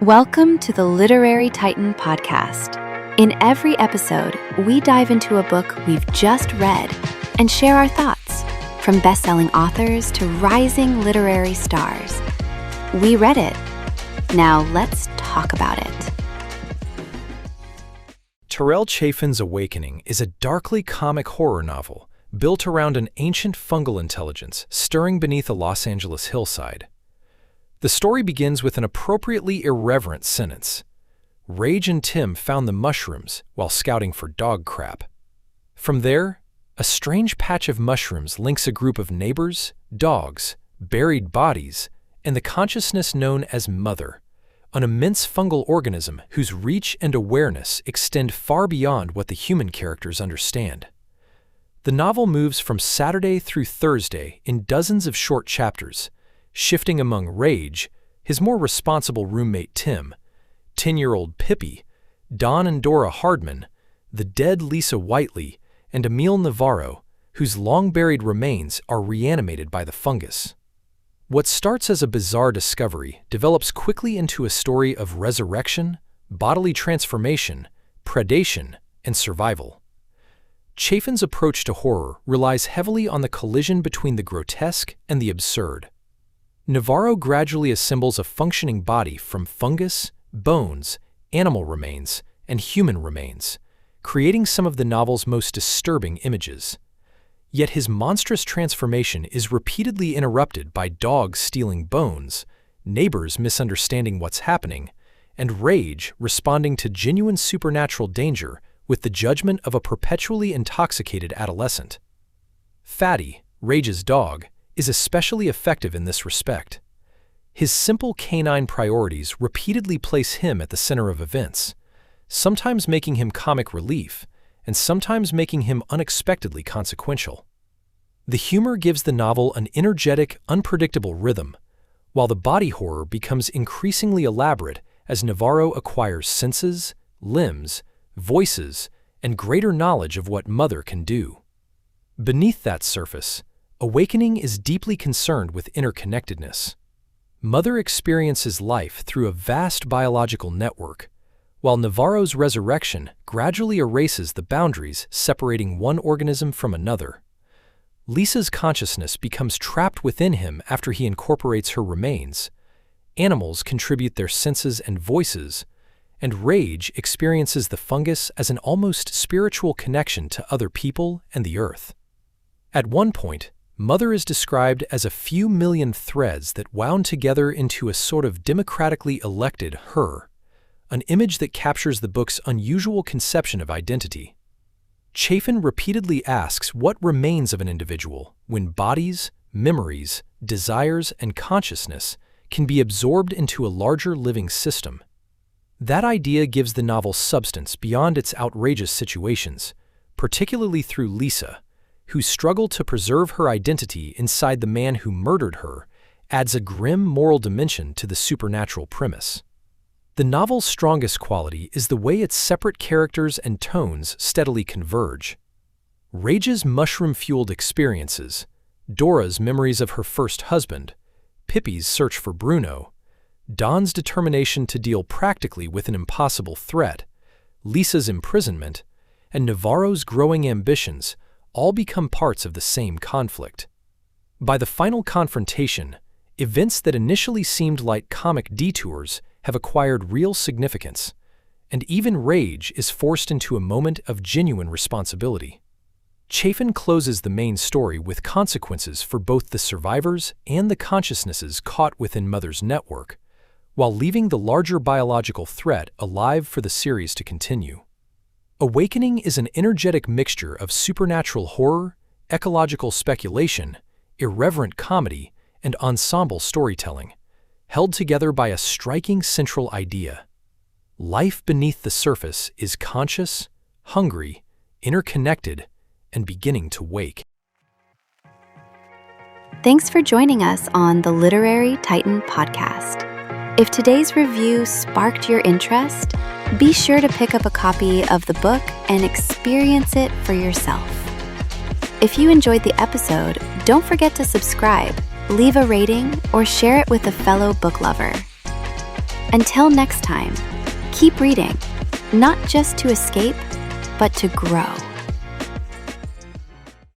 Welcome to the Literary Titan podcast. In every episode, we dive into a book we've just read and share our thoughts, from best-selling authors to rising literary stars. We read it. Now let's talk about it. Tarell Chafin's Awakening is a darkly comic horror novel built around an ancient fungal intelligence stirring beneath a Los Angeles hillside. The story begins with an appropriately irreverent sentence. Rage and Tim found the mushrooms while scouting for dog crap. From there, a strange patch of mushrooms links a group of neighbors, dogs, buried bodies, and the consciousness known as Mother, an immense fungal organism whose reach and awareness extend far beyond what the human characters understand. The novel moves from Saturday through Thursday in dozens of short chapters, shifting among Rage, his more responsible roommate Tim, 10-year-old Pippi, Don and Dora Hardman, the dead Lisa Whiteley, and Emile Navarro, whose long-buried remains are reanimated by the fungus. What starts as a bizarre discovery develops quickly into a story of resurrection, bodily transformation, predation, and survival. Chafin's approach to horror relies heavily on the collision between the grotesque and the absurd. Navarro gradually assembles a functioning body from fungus, bones, animal remains, and human remains, creating some of the novel's most disturbing images. Yet his monstrous transformation is repeatedly interrupted by dogs stealing bones, neighbors misunderstanding what's happening, and Rage responding to genuine supernatural danger with the judgment of a perpetually intoxicated adolescent. Fatty, Rage's dog, is especially effective in this respect. His simple canine priorities repeatedly place him at the center of events, sometimes making him comic relief, and sometimes making him unexpectedly consequential. The humor gives the novel an energetic, unpredictable rhythm, while the body horror becomes increasingly elaborate as Navarro acquires senses, limbs, voices, and greater knowledge of what Mother can do. Beneath that surface, Awakening is deeply concerned with interconnectedness. Mother experiences life through a vast biological network, while Navarro's resurrection gradually erases the boundaries separating one organism from another. Lisa's consciousness becomes trapped within him after he incorporates her remains. Animals contribute their senses and voices, and Rage experiences the fungus as an almost spiritual connection to other people and the earth. At one point, Mother is described as a few million threads that wound together into a sort of democratically elected her, an image that captures the book's unusual conception of identity. Chafin repeatedly asks what remains of an individual when bodies, memories, desires, and consciousness can be absorbed into a larger living system. That idea gives the novel substance beyond its outrageous situations, particularly through Lisa, whose struggle to preserve her identity inside the man who murdered her adds a grim moral dimension to the supernatural premise. The novel's strongest quality is the way its separate characters and tones steadily converge. Rage's mushroom-fueled experiences, Dora's memories of her first husband, Pippi's search for Bruno, Don's determination to deal practically with an impossible threat, Lisa's imprisonment, and Navarro's growing ambitions all become parts of the same conflict. By the final confrontation, events that initially seemed like comic detours have acquired real significance, and even Rage is forced into a moment of genuine responsibility. Chafin closes the main story with consequences for both the survivors and the consciousnesses caught within Mother's network, while leaving the larger biological threat alive for the series to continue. Awakening is an energetic mixture of supernatural horror, ecological speculation, irreverent comedy, and ensemble storytelling, held together by a striking central idea. Life beneath the surface is conscious, hungry, interconnected, and beginning to wake. Thanks for joining us on the Literary Titan podcast. If today's review sparked your interest, be sure to pick up a copy of the book and experience it for yourself. If you enjoyed the episode, don't forget to subscribe, leave a rating, or share it with a fellow book lover. Until next time, keep reading, not just to escape, but to grow.